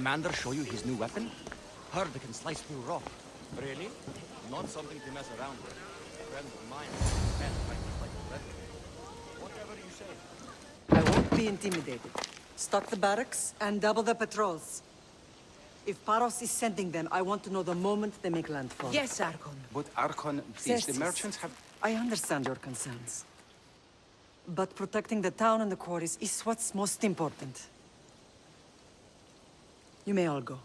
commander show you his new weapon? Heard it can slice through rock. Really? Not something to mess around with. Friend of mine, pen practice like a weapon. Whatever you say. I won't be intimidated. Stock the barracks and double the patrols. If Paros is sending them, I want to know the moment they make landfall. Yes, Archon. But Archon, please, the Yes, merchants have... I understand your concerns. But protecting the town and the quarries is what's most important. You may all go.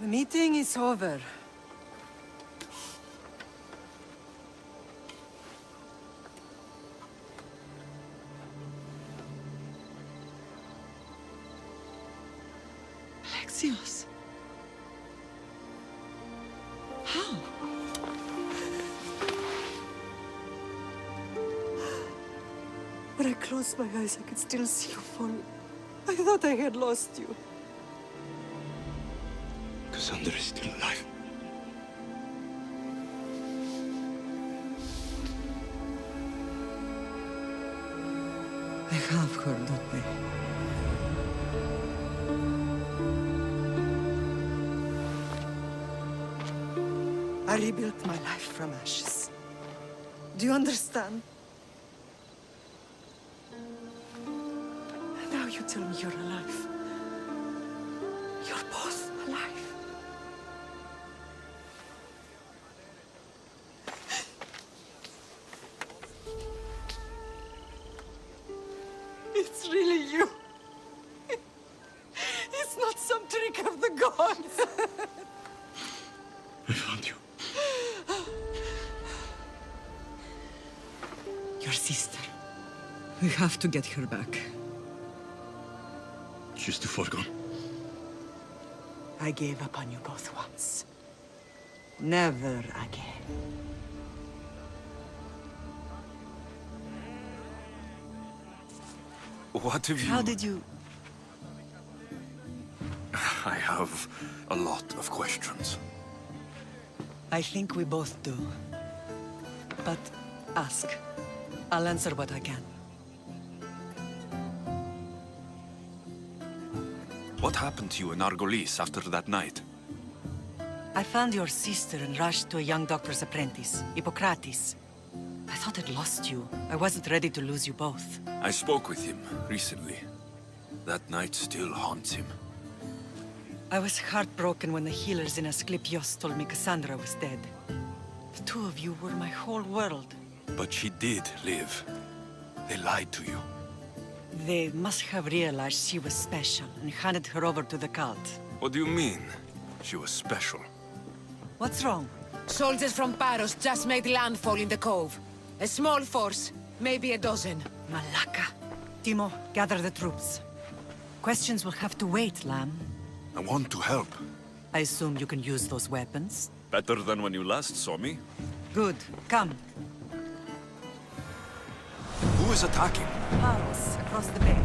The meeting is over. Alexios. How? When I closed my eyes, I could still see you fall. I thought I had lost you. Cassandra is still alive. I have her, don't they? I rebuilt my life from ashes. Do you understand? Now you tell me you're alive. You're both alive. It's really you. It's not some trick of the gods. I found you. Your sister. We have to get her back. She's too far gone. I gave up on you both once. Never again. What have you... How did you... I have a lot of questions. I think we both do. But ask. I'll answer what I can. What happened to you in Argolis after that night? I found your sister and rushed to a young doctor's apprentice, Hippocrates. I thought I'd lost you. I wasn't ready to lose you both. I spoke with him recently. That night still haunts him. I was heartbroken when the healers in Asclepios told me Cassandra was dead. The two of you were my whole world. But she did live. They lied to you. They must have realized she was special and handed her over to the cult. What do you mean? She was special. What's wrong? Soldiers from Paros just made landfall in the cove. A small force, maybe a dozen. Malaka. Timo, gather the troops. Questions will have to wait, Lamb. I want to help. I assume you can use those weapons? Better than when you last saw me. Good. Come. Who is attacking? Paros, across the bay.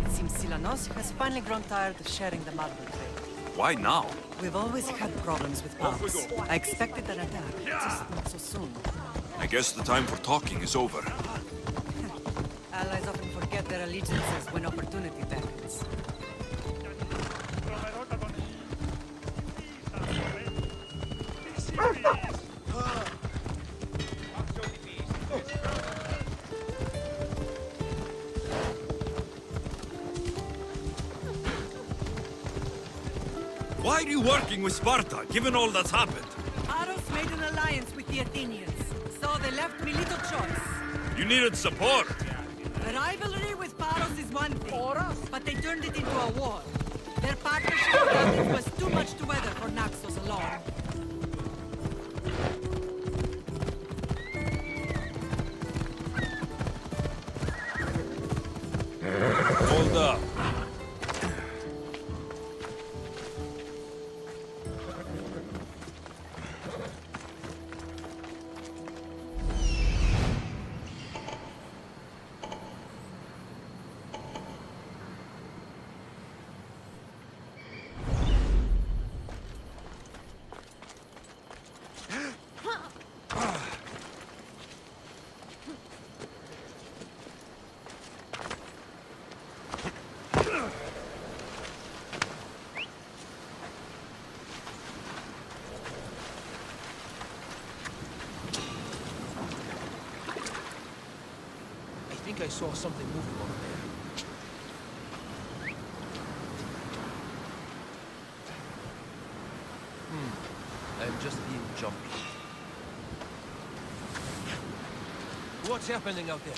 It seems Silanos has finally grown tired of sharing the marble trade. Why now? We've always had problems with Off we Paros. go. I expected an attack, just not so soon. I guess the time for talking is over. Allies often forget their allegiances when opportunity beckons. Why are you working with Sparta, given all that's happened? Paros made an alliance with the Athenians, so they left me little choice. You needed support. The rivalry with Paros is one thing, but they turned it into a war. Their partnership with Athens was too much to weather for Naxos alone. Hold up. I saw something moving over there. I'm just being jumpy. What's happening out there?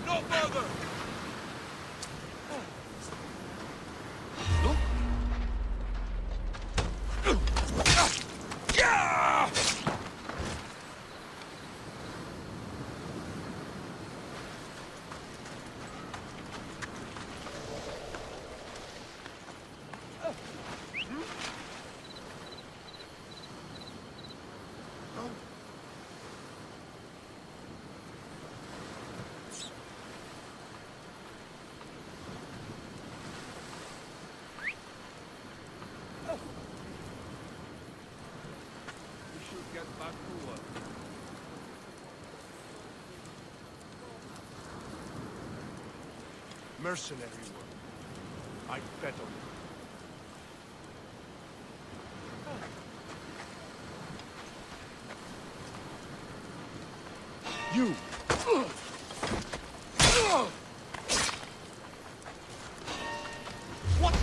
No bother! Get back to work. Mercenary work. I bet on it. You! What?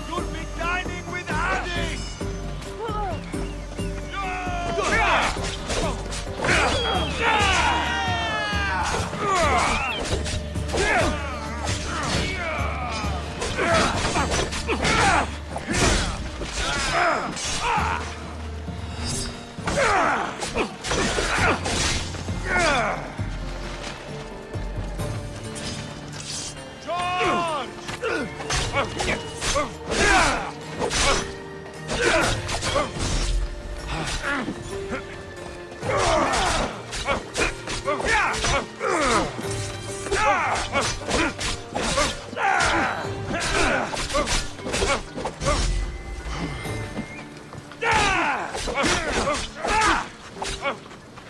You'll be dining with Hades!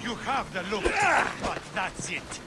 You have the look, but that's it.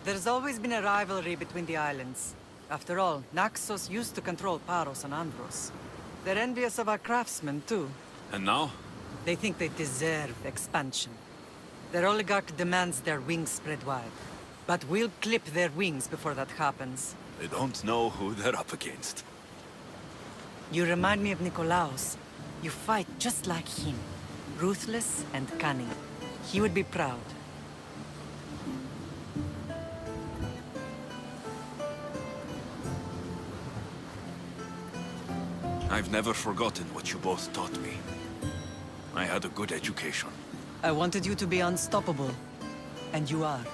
There's always been a rivalry between the islands. After all, Naxos used to control Paros and Andros. They're envious of our craftsmen, too. And now? They think they deserve expansion. Their oligarch demands their wings spread wide. But we'll clip their wings before that happens. They don't know who they're up against. You remind me of Nikolaos. You fight just like him. Ruthless and cunning. He would be proud. I've never forgotten what you both taught me. I had a good education. I wanted you to be unstoppable. And you are.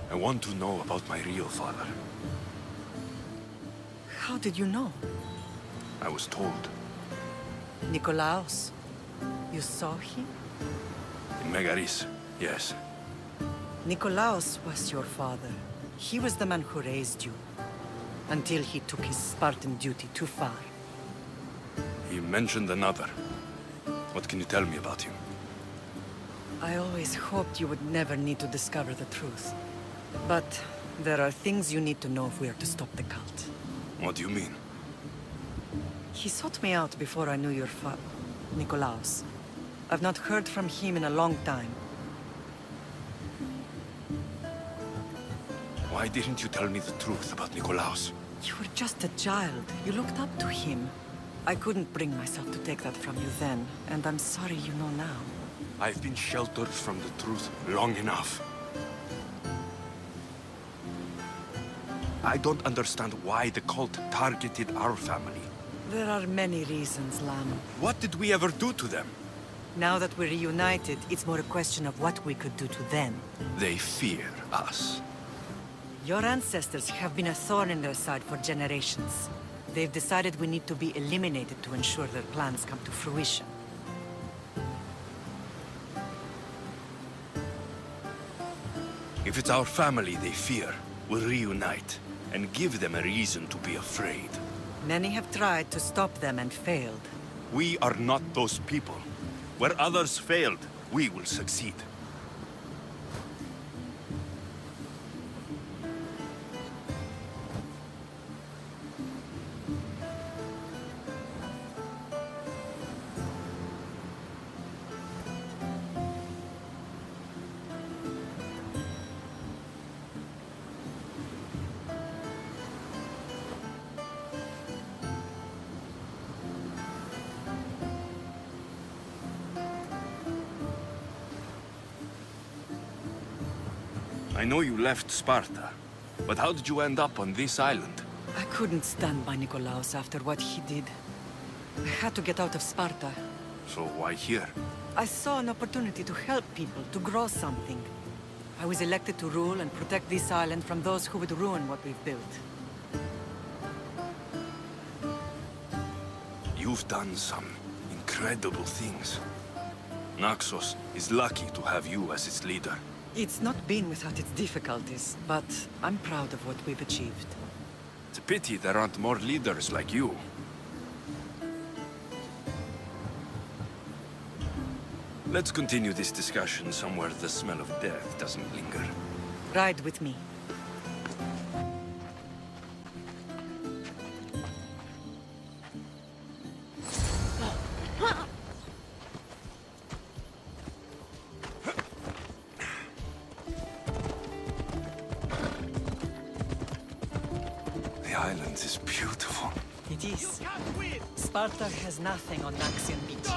I want to know about my real father. How did you know? I was told. Nikolaos. You saw him? In Megaris, yes. Nikolaos was your father. He was the man who raised you. Until he took his Spartan duty too far. He mentioned another. What can you tell me about him? I always hoped you would never need to discover the truth. But there are things you need to know if we are to stop the cult. What do you mean? He sought me out before I knew your Nikolaos. I've not heard from him in a long time. Why didn't you tell me the truth about Nikolaos? You were just a child. You looked up to him. I couldn't bring myself to take that from you then, and I'm sorry you know now. I've been sheltered from the truth long enough. I don't understand why the cult targeted our family. There are many reasons, Lam. What did we ever do to them? Now that we're reunited, it's more a question of what we could do to them. They fear us. Your ancestors have been a thorn in their side for generations. They've decided we need to be eliminated to ensure their plans come to fruition. If it's our family they fear, we'll reunite and give them a reason to be afraid. Many have tried to stop them and failed. We are not those people. Where others failed, we will succeed. I know you left Sparta, but how did you end up on this island? I couldn't stand by Nikolaos after what he did. I had to get out of Sparta. So why here? I saw an opportunity to help people, to grow something. I was elected to rule and protect this island from those who would ruin what we've built. You've done some incredible things. Naxos is lucky to have you as its leader. It's not been without its difficulties, but I'm proud of what we've achieved. It's a pity there aren't more leaders like you. Let's continue this discussion somewhere the smell of death doesn't linger. Ride with me. The island is beautiful. It is. Sparta has nothing on Naxian beaches.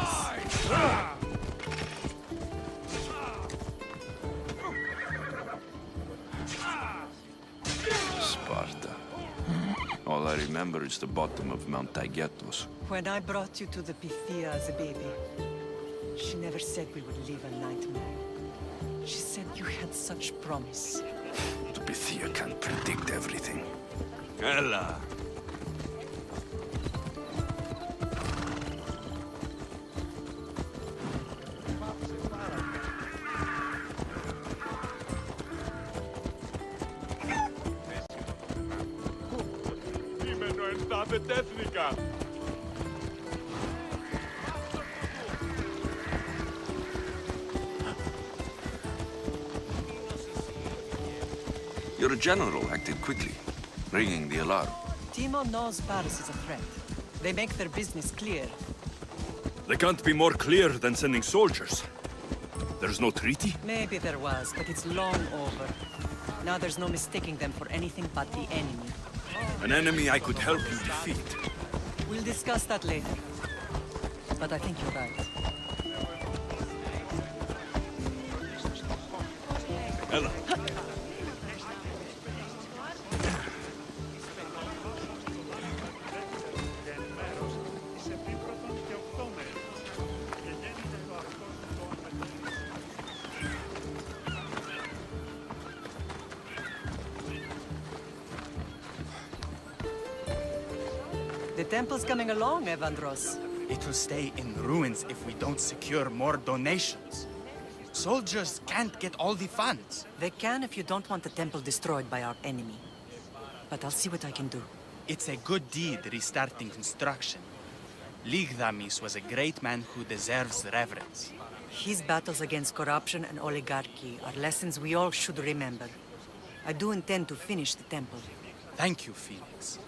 Sparta. All I remember is the bottom of Mount Taygetos. When I brought you to the Pythia as a baby, she never said we would live a nightmare. She said you had such promise. The Pythia can't predict everything. Ella! Your general acted quickly, ringing the alarm. Timo knows Paris is a threat. They make their business clear. They can't be more clear than sending soldiers. There's no treaty? Maybe there was, but it's long over. Now there's no mistaking them for anything but the enemy. An enemy I could help you defeat. We'll discuss that later. But I think you're right. Ella. temple's coming along, Evandros. It will stay in ruins if we don't secure more donations. Soldiers can't get all the funds. They can if you don't want the temple destroyed by our enemy. But I'll see what I can do. It's a good deed restarting construction. Ligdamis was a great man who deserves reverence. His battles against corruption and oligarchy are lessons we all should remember. I do intend to finish the temple. Thank you, Phoenix.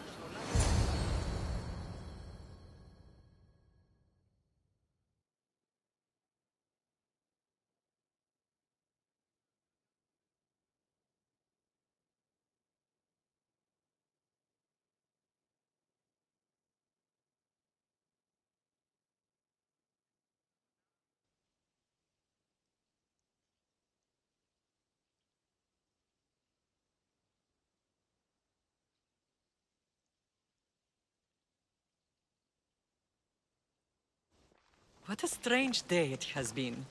What a strange day it has been.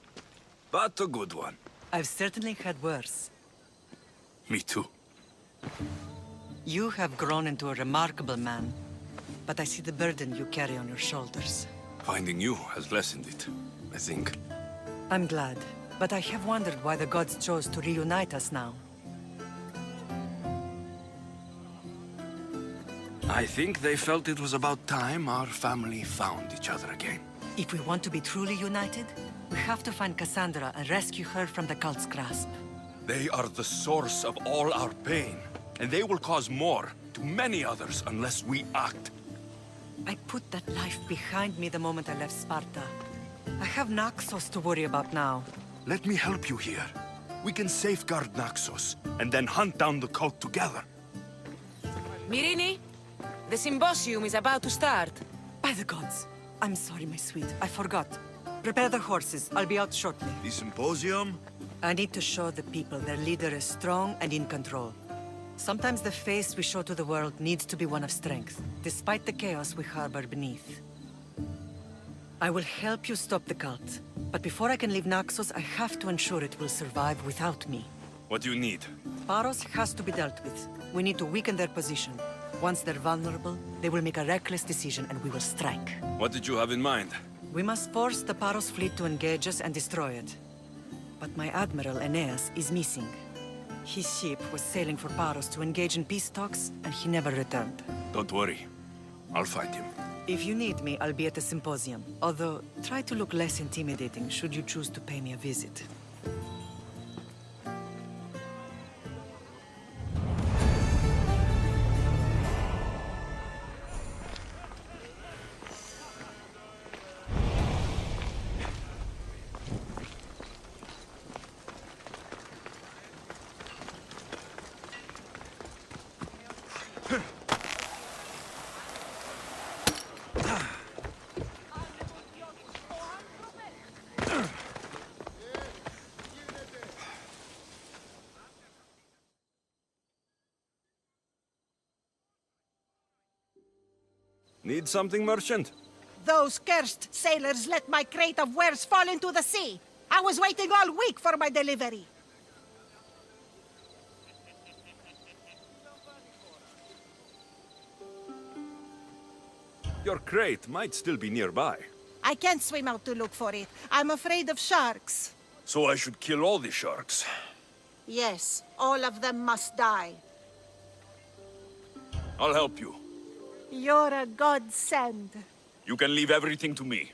But a good one. I've certainly had worse. Me too. You have grown into a remarkable man, but I see the burden you carry on your shoulders. Finding you has lessened it, I think. I'm glad, but I have wondered why the gods chose to reunite us now. I think they felt it was about time our family found each other again. If we want to be truly united, we have to find Cassandra and rescue her from the cult's grasp. They are the source of all our pain, and they will cause more to many others unless we act. I put that life behind me the moment I left Sparta. I have Naxos to worry about now. Let me help you here. We can safeguard Naxos, and then hunt down the cult together. Myrrine, the symposium is about to start. By the gods! I'm sorry, my sweet. I forgot. Prepare the horses. I'll be out shortly. The symposium? I need to show the people their leader is strong and in control. Sometimes the face we show to the world needs to be one of strength, despite the chaos we harbor beneath. I will help you stop the cult, but before I can leave Naxos, I have to ensure it will survive without me. What do you need? Paros has to be dealt with. We need to weaken their position. Once they're vulnerable, they will make a reckless decision and we will strike. What did you have in mind? We must force the Paros fleet to engage us and destroy it. But my admiral, Aeneas, is missing. His ship was sailing for Paros to engage in peace talks, and he never returned. Don't worry. I'll find him. If you need me, I'll be at the symposium. Although, try to look less intimidating should you choose to pay me a visit. Need something, merchant? Those cursed sailors let my crate of wares fall into the sea. I was waiting all week for my delivery. Your crate might still be nearby. I can't swim out to look for it. I'm afraid of sharks. So I should kill all the sharks. Yes, all of them must die. I'll help you. You're a godsend. You can leave everything to me.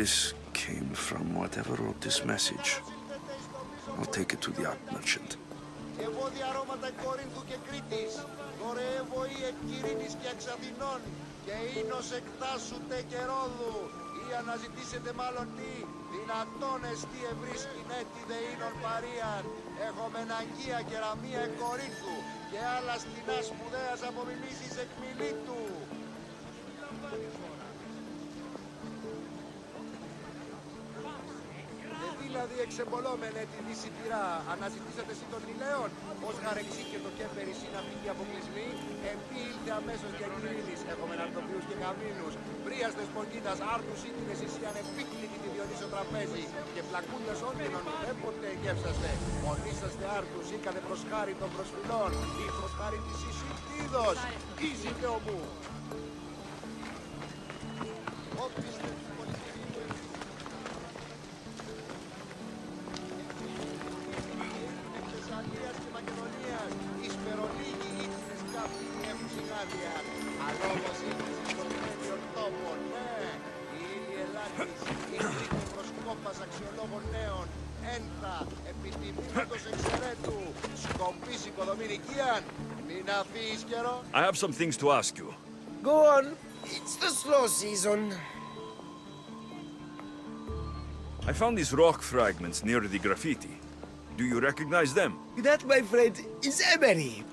This came from whatever wrote this message. I'll take it to the art merchant. Ευώδη αρώματα Κορίνθου και Κρήτης, δωρεεύω ή εκ Κυρίνης και εξ Αθηνών, και ίνος εκτάσουτε και Ρόδου, ή αναζητήσετε μάλλον τι, δυνατόν εστί ευρίσκην έτη δε ίνων παρίαν, έχομεν αγγεία κεραμία εκ Κορίνθου, και άλλα στινά σπουδαίας απομιμήσεις εκ Μιλήτου. Δηλαδή εξεμπολόμενε τη δύση πυρά, αναζητήσατε εσύ των Λιλαίων, ως γαρεξί και το κέφερι συναφήκη αποκλεισμή, επί ήλθε αμέσως για Κυρίνης, έχομεν αρτοποιούς και καμίνους, βρίας δεσποτήτας, άρτους ήτινες εσύ ανεπίκλητη τη Διονύσιο τραπέζι, και πλακούντες όντινον ουδέποτε εγκέψαστε, μονήσαστε άρτους ήκατε προς χάρη των προσφυλών, ή προς χάρη της Ισιτίδος, ήσυτε ομού. I have some things to ask you. Go on. It's the slow season. I found these rock fragments near the graffiti. Do you recognize them? That, my friend, is emery.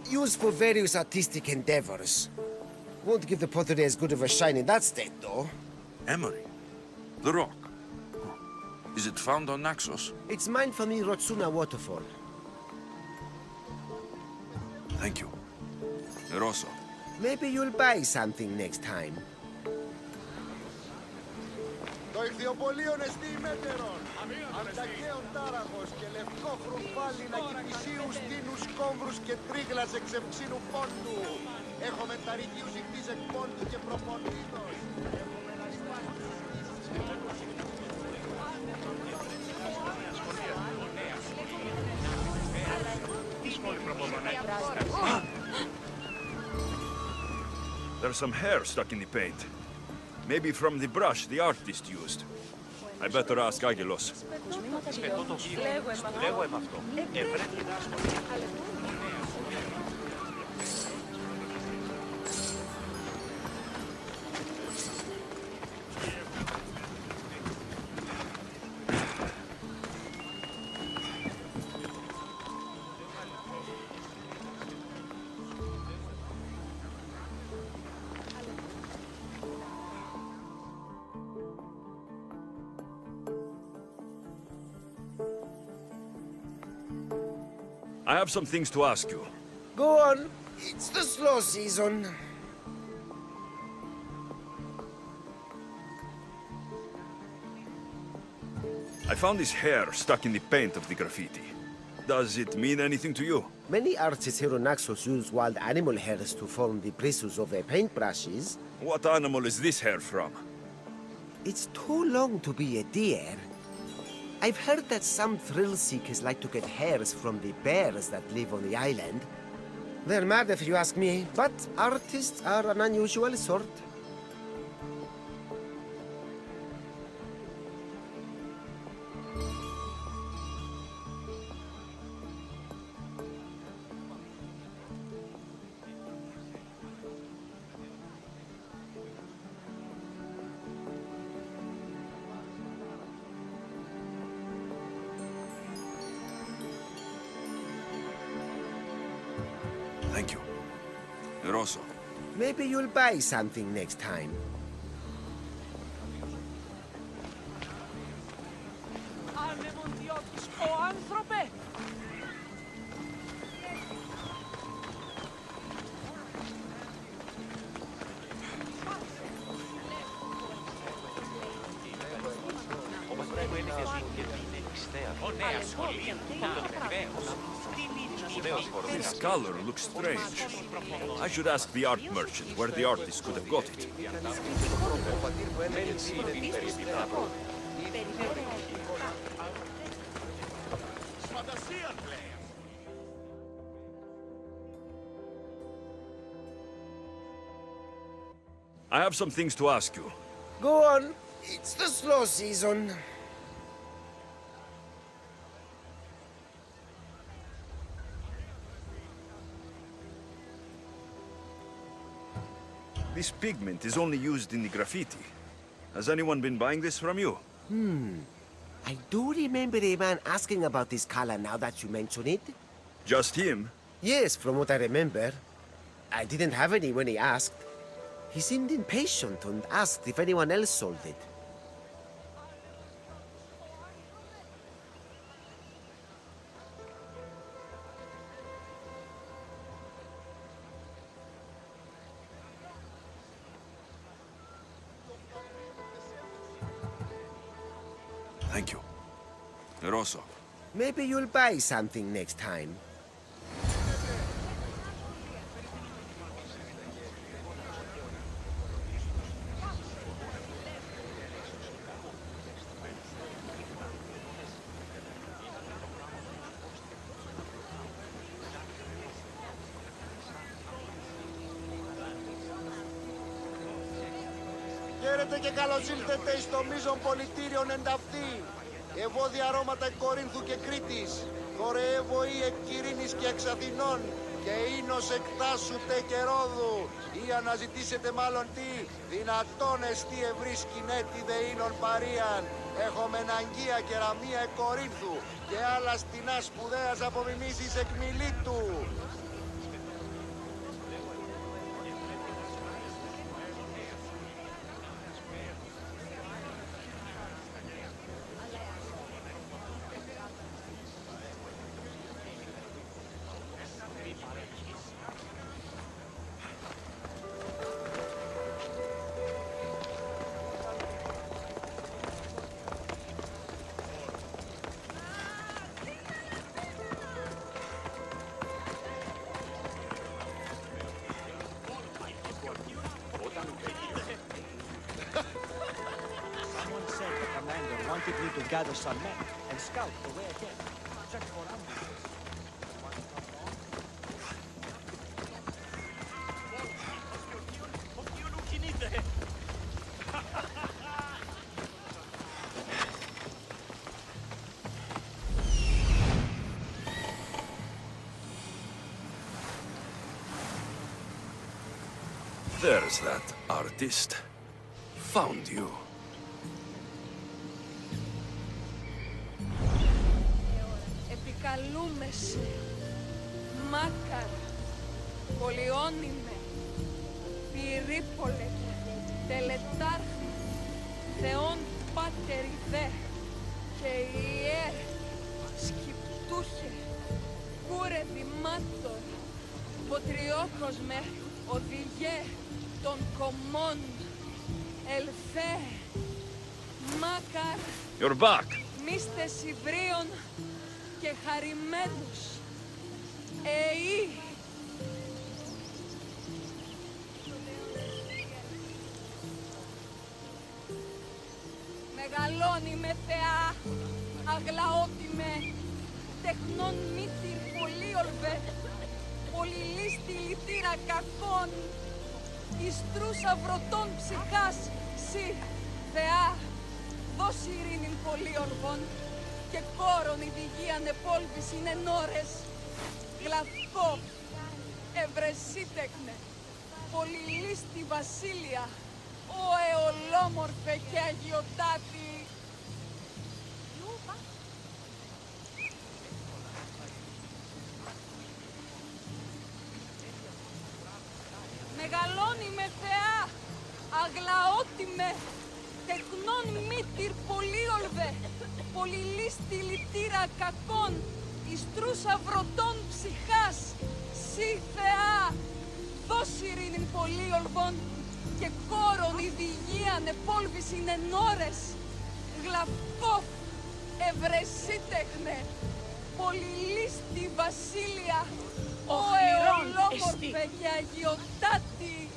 Used for various artistic endeavors. Won't give the pottery as good of a shine in that state, though. Emery? The rock? Is it found on Naxos? It's mined from the Rotsuna waterfall. Thank you. Rosso. Maybe you'll buy something next time. Το ηχθιοπολίον εστί ημέτερον, αντακαίων τάραχος και λευκό χρουφάλι να κυπησίους τίνους κόμβρους και τρίγλας εξ ευξήνου πόντου. Έχομεν τα ρηγίους ηχθείς εκ πόντου και προπονήτως. Έχομεν There's some hair stuck in the paint. Maybe from the brush the artist used. I better ask Agelos. I have some things to ask you. Go on. It's the slow season. I found this hair stuck in the paint of the graffiti. Does it mean anything to you? Many artists here on Naxos use wild animal hairs to form the bristles of their paintbrushes. What animal is this hair from? It's too long to be a deer. I've heard that some thrill seekers like to get hairs from the bears that live on the island. They're mad if you ask me, but artists are an unusual sort. Thank you. Rosso. Maybe you'll buy something next time. This color looks strange. I should ask the art merchant where the artist could have got it. I have some things to ask you. Go on. It's the slow season. This pigment is only used in the graffiti. Has anyone been buying this from you? I do remember a man asking about this color now that you mention it. Just him? Yes, from what I remember. I didn't have any when he asked. He seemed impatient and asked if anyone else sold it. Thank you. Rosso. Maybe you'll buy something next time. Χαίρετε και καλώς ήλθετε στο μείζον πολιτήριον ενταυτή. Ευώδια αρώματα εκ Κορίνθου και Κρήτης. Χορεύω ή εκ Κυρίνης και εξ Αθηνών. Και ίνος εκ Τάσου τε και Ρόδου. Ή αναζητήσετε μάλλον τι. Δυνατόν εστί ευρύ σκηνέτη δε ίνων παρίαν. Έχομεν αγγεία κεραμία εκ Κορίνθου. Και άλλα στινά σπουδαίας απομιμήσεις εκ Μιλήτου. Wanted me to gather some men and scout the way ahead. Check for ambushes. There's that artist. Found you. Επικαλούμεσαι, Μάκαρα, Πολυώνυμε, Πυρίπολε, Τελετάρχη, Θεόν Πάτερ Ιδέ, και Ιέρ, Σκυπτούχε, Κούρε Δημάτορ, Ποτριόκοσμε, Οδηγέ, των Κομμών, Ελθέ, Μάκαρα. You're back. Είστε Ιβρίων και χαρημένους. Εή. Μεγαλώνει με θεά, αγλαότιμε, τεχνών μύθυρ πολύολβε, πολυλίστη λυτήρα κακών, ιστρούς αυρωτών ψυχάς, σύ, θεά, δώσει ειρήνην πολύολβων, και κόρον η διγίαν επόλβης είναι νόρες, γλαυκό, ευρεσίτεκνε, πολυλίστη βασίλεια, ο εολόμορφε και αγιοτάτη. Μεγαλώνει με θεά, αγλαότιμε, τεχνών μύτηρ πολύολβε, πολυλίστη λυτήρα κακών, ιστρούς αυρωτών ψυχάς, σύ θεά, δώσει ειρήνην πολύολβων, και κόρον η διγίαν επόλβης είναι νόρες, γλαυκό, ευρεσίτεχνε, πολυλίστη βασίλεια, ο εολόμορφε και αγιοτάτη.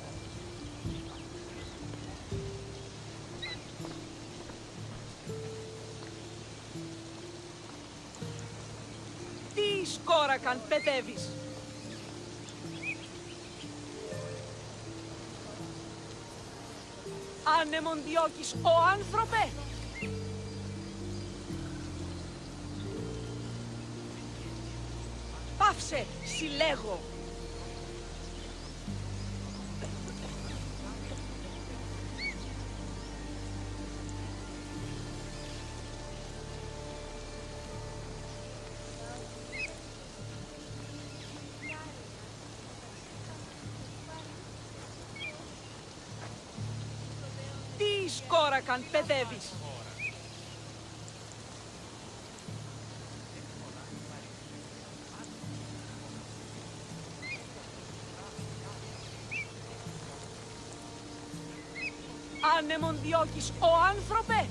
Τι σκόρακαν παιδεύεις. Άνεμον διώκεις, ο άνθρωπε. Πάυσε, συλλέγω. Τι σκόρακαν παιδεύεις. Άνεμον διώκεις, ο άνθρωπε.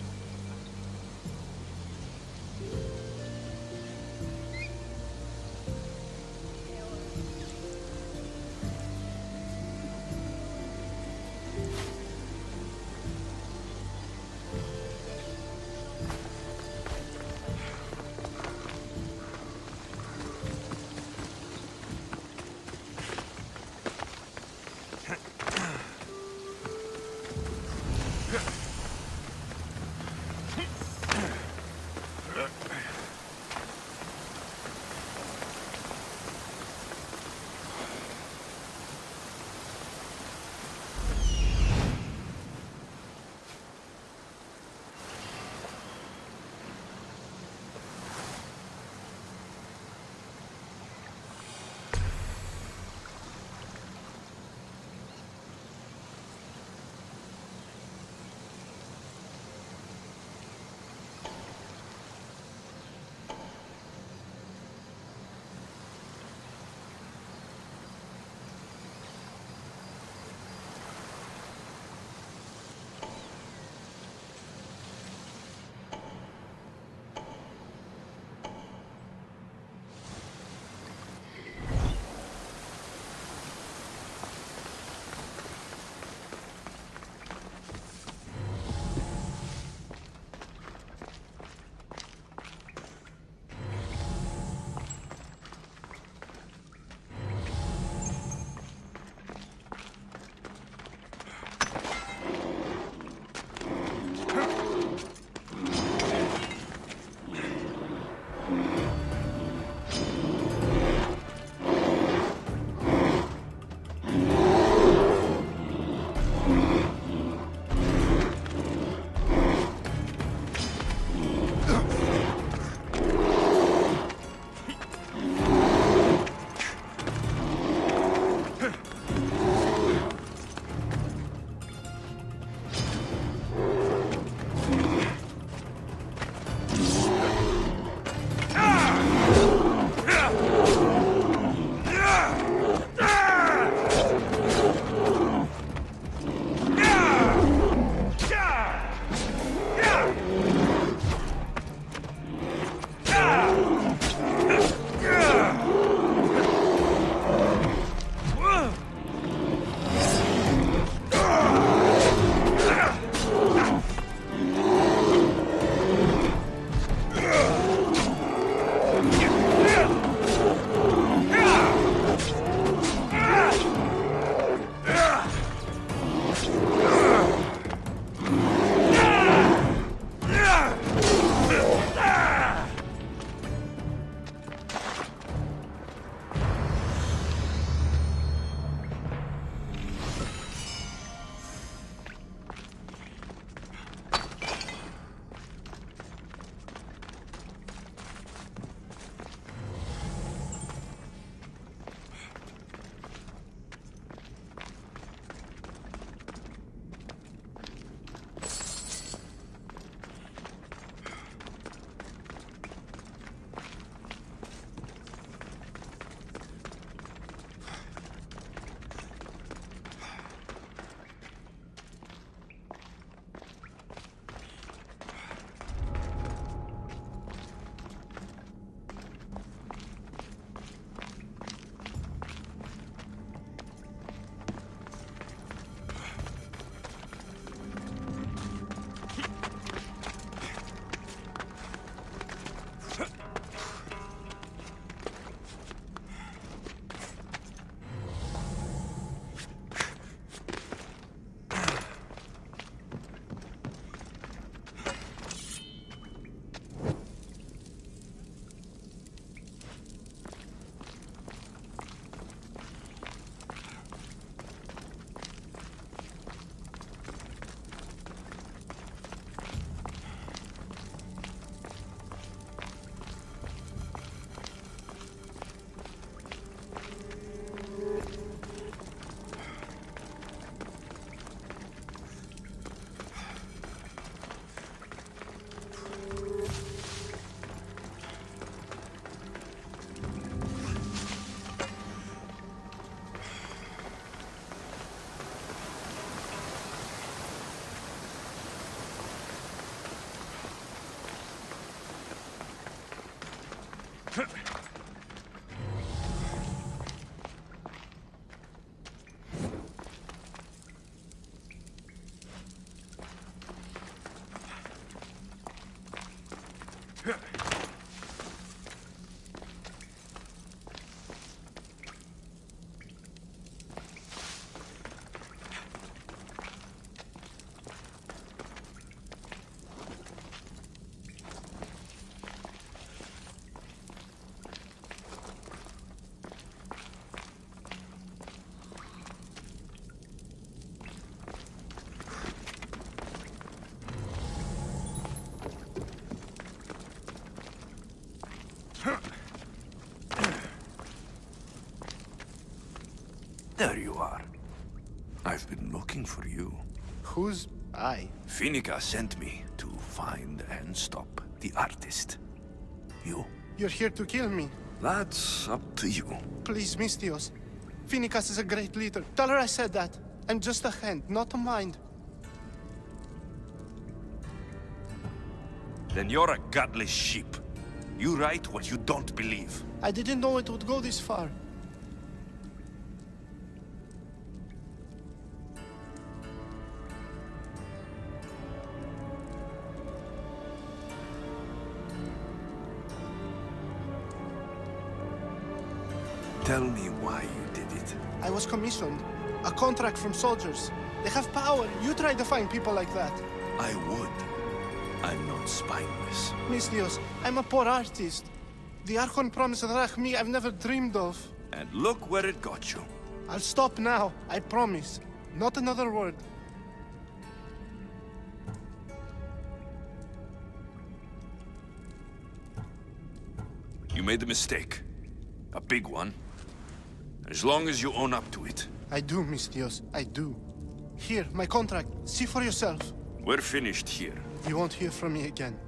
There you are. I've been looking for you. Who's I? Finica sent me to find and stop the artist. You? You're here to kill me. That's up to you. Please, Mistios. Finicas is a great leader. Tell her I said that. I'm just a hand, not a mind. Then you're a godless sheep. You write what you don't believe. I didn't know it would go this far. Tell me why you did it. I was commissioned. A contract from soldiers. They have power. You try to find people like that. I would. I'm not spineless. Mistios, I'm a poor artist. The Archon promised Rachmi I've never dreamed of. And look where it got you. I'll stop now, I promise. Not another word. You made a mistake. A big one. As long as you own up to it. I do, Mistios, I do. Here, my contract. See for yourself. We're finished here. You won't hear from me again.